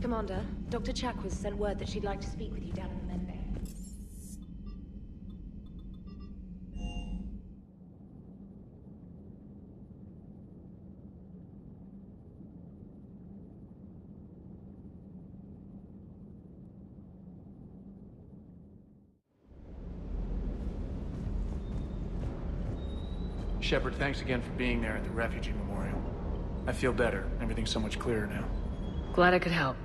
Commander, Dr. Chakwas sent word that she'd like to speak with you down in the med bay. Shepard, thanks again for being there at the Refugee Memorial. I feel better. Everything's so much clearer now. Glad I could help.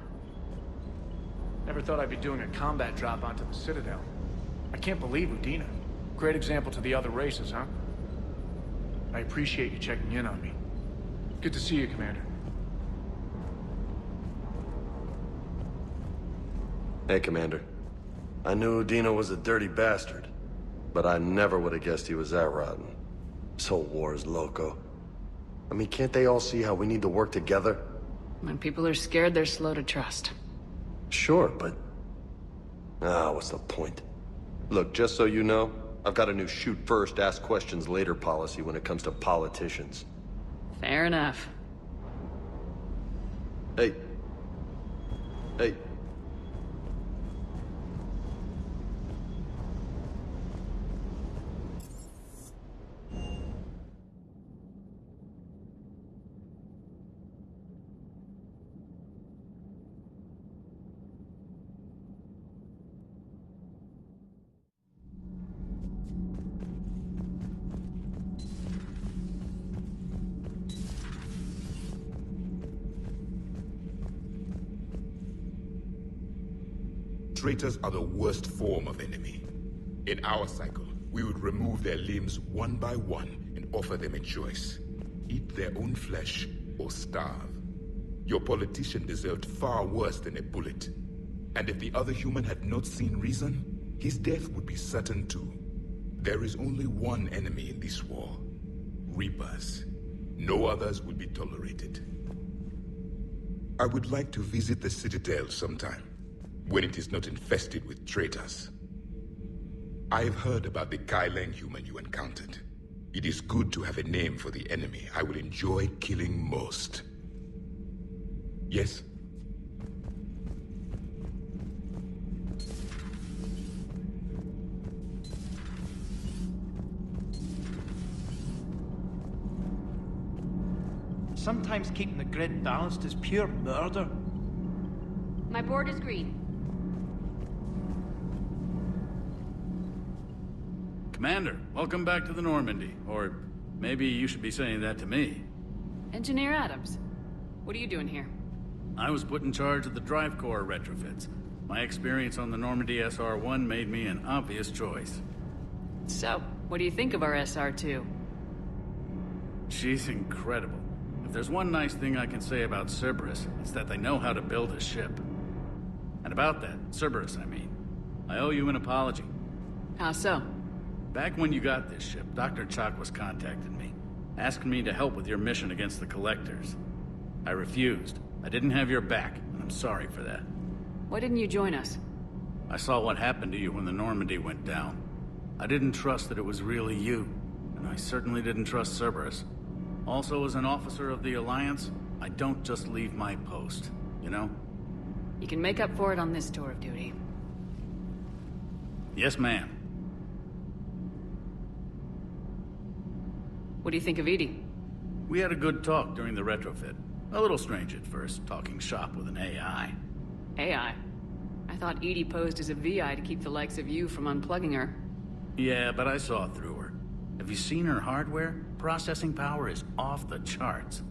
Never thought I'd be doing a combat drop onto the Citadel. I can't believe Udina. Great example to the other races, huh? I appreciate you checking in on me. Good to see you, Commander. Hey, Commander. I knew Udina was a dirty bastard, but I never would have guessed he was that rotten. This whole war is loco. I mean, can't they all see how we need to work together? When people are scared, they're slow to trust. Sure, but... what's the point? Look, just so you know, I've got a new shoot first, ask questions later policy when it comes to politicians. Fair enough. Hey. Hey. Traitors are the worst form of enemy. In our cycle, we would remove their limbs one by one and offer them a choice. Eat their own flesh or starve. Your politician deserved far worse than a bullet. And if the other human had not seen reason, his death would be certain too. There is only one enemy in this war. Reapers. No others would be tolerated. I would like to visit the Citadel sometime, when it is not infested with traitors. I have heard about the Kyleng human you encountered. It is good to have a name for the enemy I will enjoy killing most. Yes? Sometimes keeping the grid balanced is pure murder. My board is green. Commander, welcome back to the Normandy. Or maybe you should be saying that to me. Engineer Adams, what are you doing here? I was put in charge of the drive core retrofits. My experience on the Normandy SR-1 made me an obvious choice. So, what do you think of our SR-2? She's incredible. If there's one nice thing I can say about Cerberus, it's that they know how to build a ship. And about that, Cerberus, I mean. I owe you an apology. How so? Back when you got this ship, Dr. Chakwas contacted me, asking me to help with your mission against the Collectors. I refused. I didn't have your back, and I'm sorry for that. Why didn't you join us? I saw what happened to you when the Normandy went down. I didn't trust that it was really you, and I certainly didn't trust Cerberus. Also, as an officer of the Alliance, I don't just leave my post, you know? You can make up for it on this tour of duty. Yes, ma'am. What do you think of Edie? We had a good talk during the retrofit. A little strange at first, talking shop with an AI. AI? I thought Edie posed as a VI to keep the likes of you from unplugging her. Yeah, but I saw through her. Have you seen her hardware? Processing power is off the charts.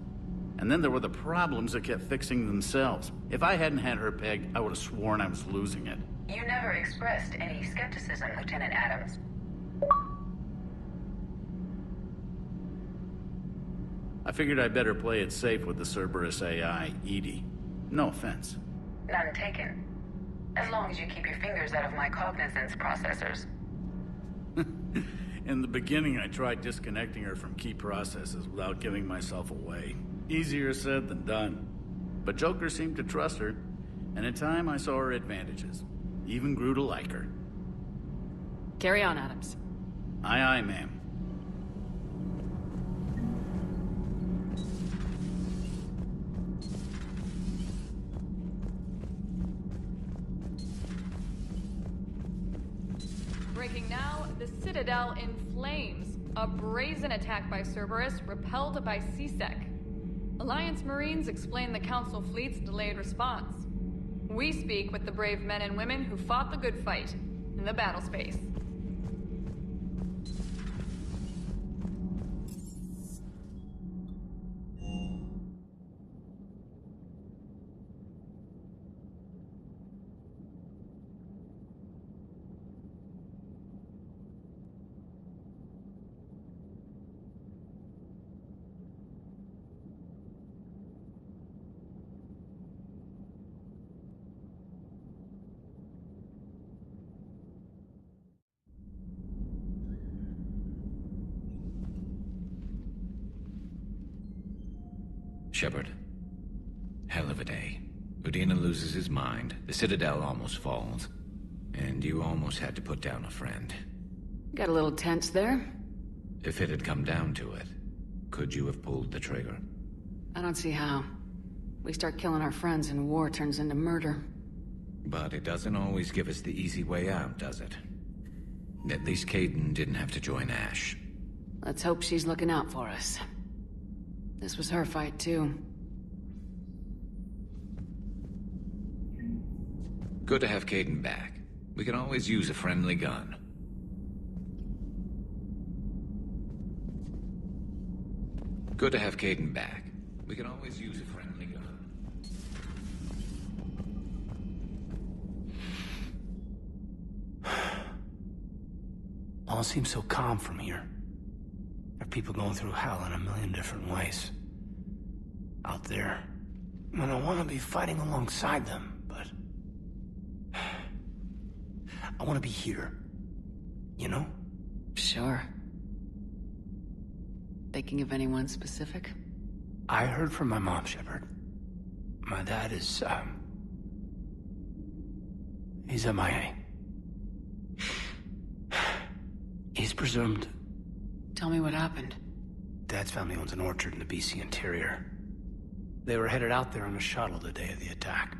And then there were the problems that kept fixing themselves. If I hadn't had her pegged, I would have sworn I was losing it. You never expressed any skepticism, Lieutenant Adams. I figured I'd better play it safe with the Cerberus AI, Edie. No offense. None taken. As long as you keep your fingers out of my cognizance processors. In the beginning, I tried disconnecting her from key processes without giving myself away. Easier said than done. But Joker seemed to trust her, and in time I saw her advantages. Even grew to like her. Carry on, Adams. Aye, aye, ma'am. Breaking now, the Citadel in flames. A brazen attack by Cerberus, repelled by C-Sec. Alliance Marines explain the Council fleet's delayed response. We speak with the brave men and women who fought the good fight in the battle space. Shepard. Hell of a day. Udina loses his mind, the Citadel almost falls, and you almost had to put down a friend. Got a little tense there. If it had come down to it, could you have pulled the trigger? I don't see how. We start killing our friends and war turns into murder. But it doesn't always give us the easy way out, does it? At least Kaidan didn't have to join Ash. Let's hope she's looking out for us. This was her fight, too. Good to have Kaidan back. We can always use a friendly gun. Good to have Kaidan back. We can always use a friendly gun. All seems so calm from here. There are people going through hell in a million different ways. Out there. And I want to be fighting alongside them, but... I want to be here. You know? Sure. Thinking of anyone specific? I heard from my mom, Shepard. My dad is, he's MIA. He's presumed... Tell me what happened. Dad's family owns an orchard in the BC interior. They were headed out there on a shuttle the day of the attack.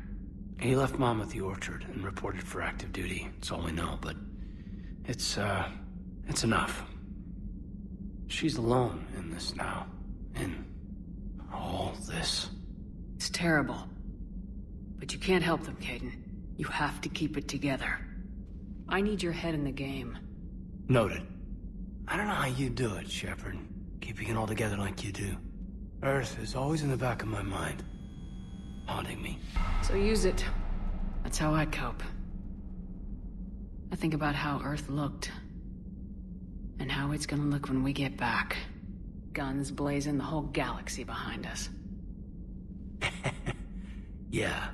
He left Mom at the orchard and reported for active duty. That's all we know, but it's enough. She's alone in this now. In all this. It's terrible. But you can't help them, Kaidan. You have to keep it together. I need your head in the game. Noted. I don't know how you do it, Shepard. Keeping it all together like you do. Earth is always in the back of my mind. Haunting me. So use it. That's how I cope. I think about how Earth looked. And how it's gonna look when we get back. Guns blazing, the whole galaxy behind us. Yeah.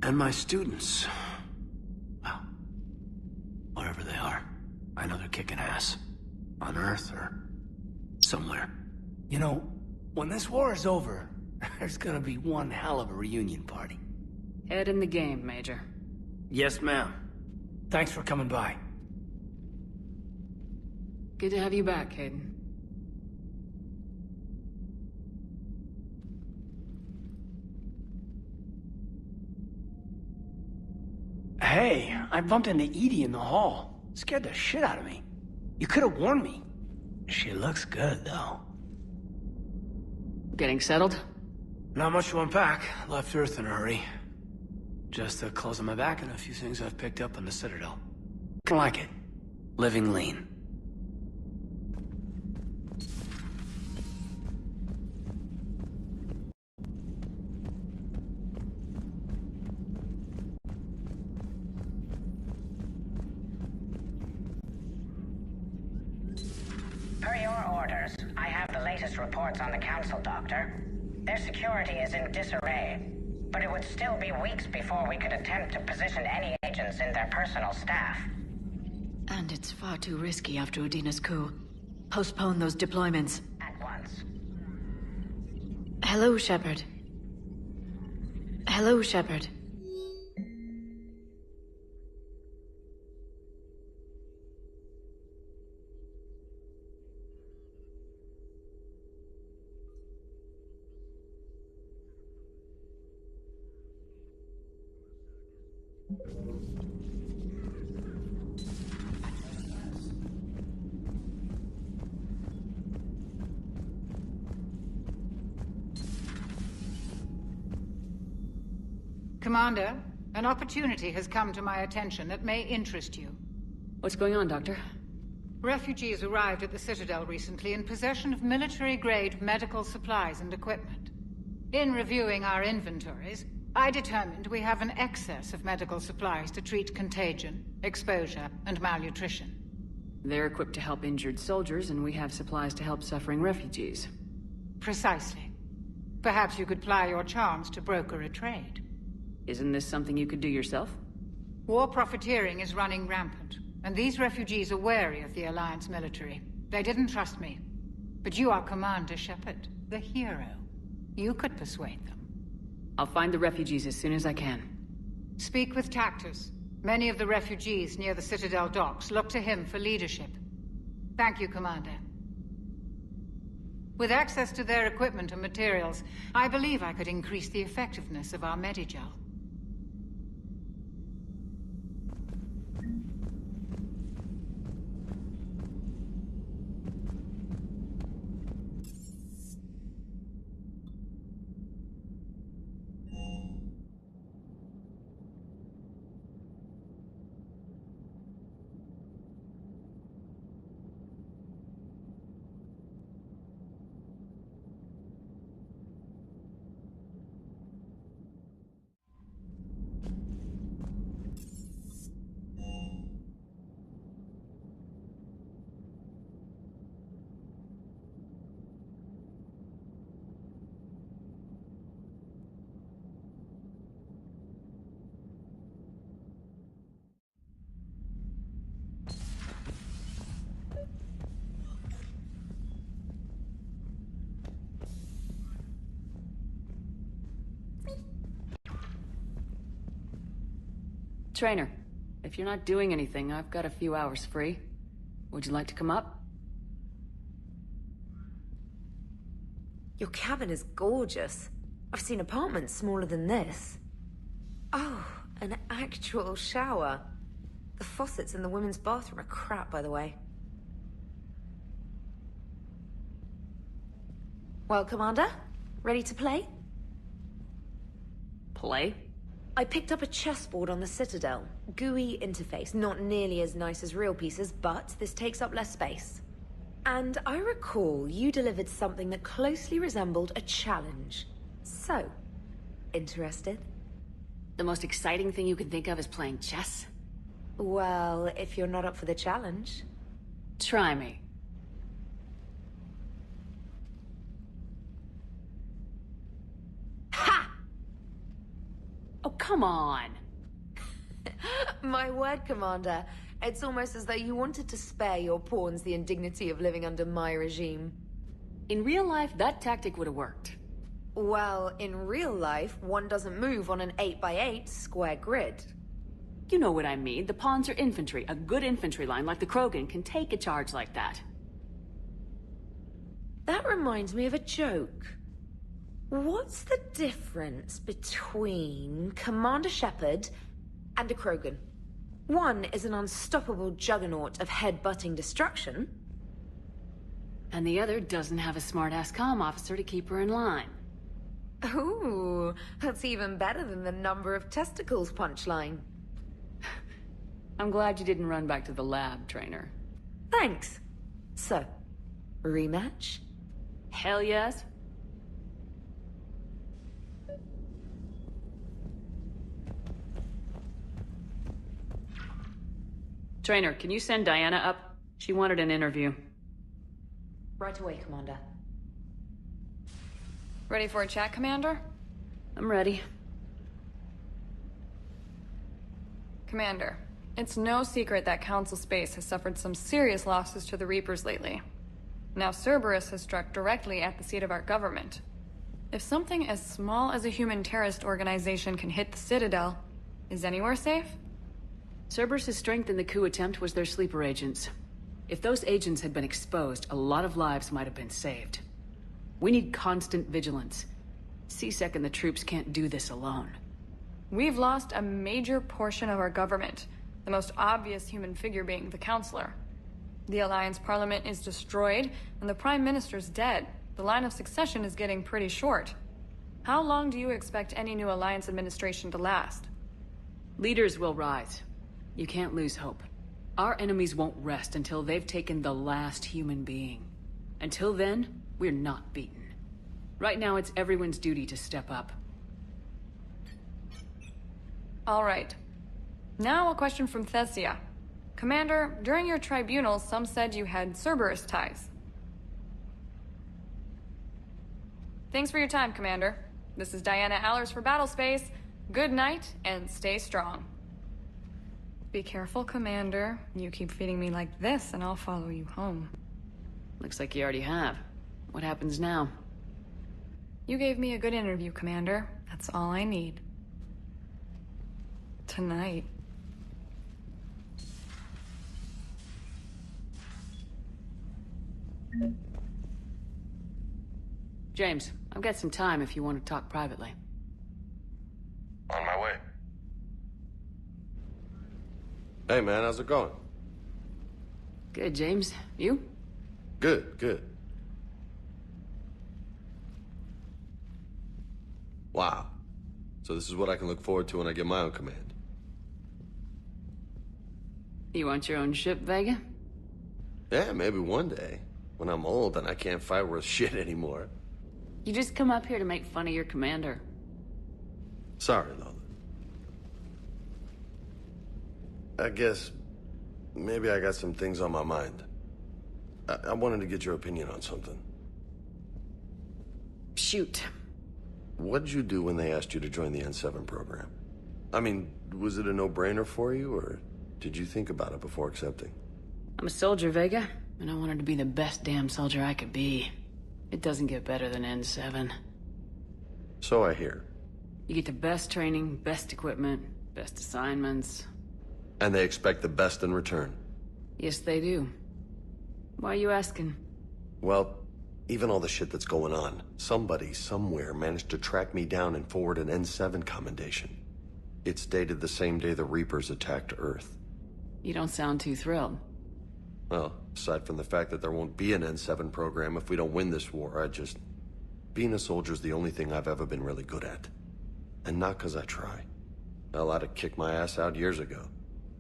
And my students. Well, wherever they are. I know they're kicking ass. On Earth or somewhere. You know, when this war is over, there's gonna be one hell of a reunion party. Head in the game, Major. Yes, ma'am. Thanks for coming by. Good to have you back, Kaidan. Hey, I bumped into EDI in the hall. Scared the shit out of me. You could have warned me. She looks good, though. Getting settled? Not much to unpack. Left Earth in a hurry. Just the clothes on my back and a few things I've picked up on the Citadel. Can like it. Living lean. Per your orders, I have the latest reports on the Council, Doctor. Their security is in disarray, but it would still be weeks before we could attempt to position any agents in their personal staff. And it's far too risky after Udina's coup. Postpone those deployments. At once. Hello, Shepard. Hello, Shepard. Commander, an opportunity has come to my attention that may interest you. What's going on, Doctor? Refugees arrived at the Citadel recently in possession of military-grade medical supplies and equipment. In reviewing our inventories, I determined we have an excess of medical supplies to treat contagion, exposure, and malnutrition. They're equipped to help injured soldiers, and we have supplies to help suffering refugees. Precisely. Perhaps you could ply your charms to broker a trade. Isn't this something you could do yourself? War profiteering is running rampant, and these refugees are wary of the Alliance military. They didn't trust me. But you are Commander Shepard, the hero. You could persuade them. I'll find the refugees as soon as I can. Speak with Tactus. Many of the refugees near the Citadel docks look to him for leadership. Thank you, Commander. With access to their equipment and materials, I believe I could increase the effectiveness of our Medigel. Trainer, if you're not doing anything, I've got a few hours free. Would you like to come up? Your cabin is gorgeous. I've seen apartments smaller than this. Oh, an actual shower. The faucets in the women's bathroom are crap, by the way. Well, Commander, ready to play? Play? I picked up a chessboard on the Citadel. GUI interface, not nearly as nice as real pieces, but this takes up less space. And I recall you delivered something that closely resembled a challenge. So, interested? The most exciting thing you can think of is playing chess? Well, if you're not up for the challenge. Try me. Oh, come on! My word, Commander. It's almost as though you wanted to spare your pawns the indignity of living under my regime. In real life, that tactic would have worked. Well, in real life, one doesn't move on an 8x8 square grid. You know what I mean. The pawns are infantry. A good infantry line like the Krogan can take a charge like that. That reminds me of a joke. What's the difference between Commander Shepard and a Krogan? One is an unstoppable juggernaut of head-butting destruction. And the other doesn't have a smart-ass comm officer to keep her in line. Ooh, that's even better than the number of testicles punchline. I'm glad you didn't run back to the lab, Trainer. Thanks. So, rematch? Hell yes. Trainer, can you send Diana up? She wanted an interview. Right away, Commander. Ready for a chat, Commander? I'm ready. Commander, it's no secret that Council Space has suffered some serious losses to the Reapers lately. Now Cerberus has struck directly at the seat of our government. If something as small as a human terrorist organization can hit the Citadel, is anywhere safe? Cerberus' strength in the coup attempt was their sleeper agents. If those agents had been exposed, a lot of lives might have been saved. We need constant vigilance. C-Sec and the troops can't do this alone. We've lost a major portion of our government, the most obvious human figure being the Counselor. The Alliance Parliament is destroyed, and the Prime Minister's dead. The line of succession is getting pretty short. How long do you expect any new Alliance administration to last? Leaders will rise. You can't lose hope. Our enemies won't rest until they've taken the last human being. Until then, we're not beaten. Right now, it's everyone's duty to step up. All right. Now a question from Thessia. Commander, during your tribunal, some said you had Cerberus ties. Thanks for your time, Commander. This is Diana Allers for Battlespace. Good night, and stay strong. Be careful, Commander. You keep feeding me like this, and I'll follow you home. Looks like you already have. What happens now? You gave me a good interview, Commander. That's all I need. Tonight. James, I've got some time if you want to talk privately. On my way. Hey, man, how's it going? Good, James. You? Good, good. Wow. So this is what I can look forward to when I get my own command. You want your own ship, Vega? Yeah, maybe one day. When I'm old and I can't fight worth shit anymore. You just come up here to make fun of your commander. Sorry, Lola. I guess maybe I got some things on my mind. I wanted to get your opinion on something. Shoot. What'd you do when they asked you to join the N7 program? I mean, was it a no-brainer for you, or did you think about it before accepting? I'm a soldier, Vega, and I wanted to be the best damn soldier I could be. It doesn't get better than N7. So I hear. You get the best training, best equipment, best assignments. And they expect the best in return. Yes, they do. Why are you asking? Well, even all the shit that's going on, somebody somewhere managed to track me down and forward an N7 commendation. It's dated the same day the Reapers attacked Earth. You don't sound too thrilled. Well, aside from the fact that there won't be an N7 program if we don't win this war, being a soldier's the only thing I've ever been really good at. And not because I try. Hell, I'd have kicked my ass out years ago.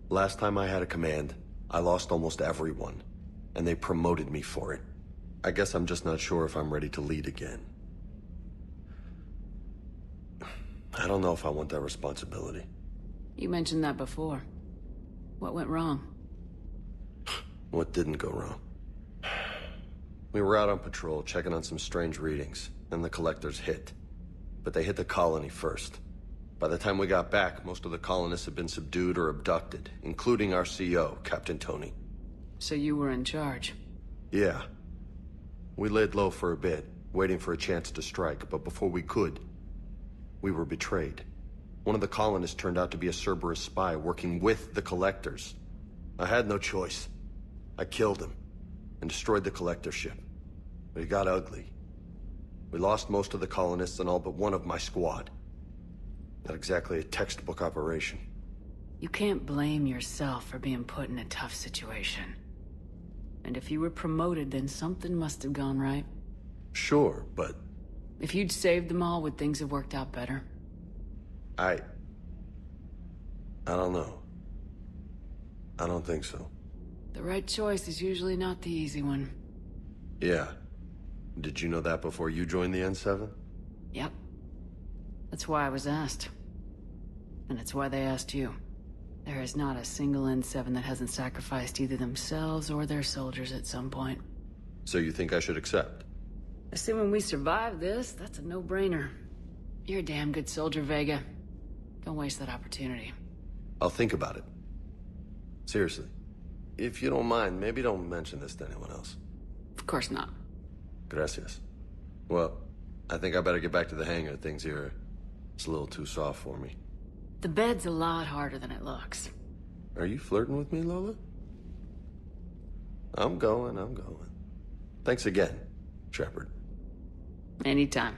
Last time I had a command, I lost almost everyone. And they promoted me for it. I guess I'm just not sure if I'm ready to lead again. I don't know if I want that responsibility. You mentioned that before. What went wrong? What didn't go wrong? We were out on patrol, checking on some strange readings, and the Collectors hit. But they hit the colony first. By the time we got back, most of the colonists had been subdued or abducted, including our CO, Captain Tony. So you were in charge? Yeah. We laid low for a bit, waiting for a chance to strike, but before we could, we were betrayed. One of the colonists turned out to be a Cerberus spy working with the Collectors. I had no choice. I killed him, and destroyed the Collector ship. But it got ugly. We lost most of the colonists and all but one of my squad. Not exactly a textbook operation. You can't blame yourself for being put in a tough situation. And if you were promoted, then something must have gone right. Sure, but... If you'd saved them all, would things have worked out better? I don't know. I don't think so. The right choice is usually not the easy one. Yeah. Did you know that before you joined the N7? Yep. That's why I was asked. And it's why they asked you. There is not a single N7 that hasn't sacrificed either themselves or their soldiers at some point. So you think I should accept? Assuming we survive this, that's a no-brainer. You're a damn good soldier, Vega. Don't waste that opportunity. I'll think about it. Seriously. If you don't mind, maybe don't mention this to anyone else. Of course not. Gracias. Well, I think I better get back to the hangar. Things here, it's a little too soft for me. The bed's a lot harder than it looks. Are you flirting with me, Lola? I'm going. Thanks again, Shepard. Anytime.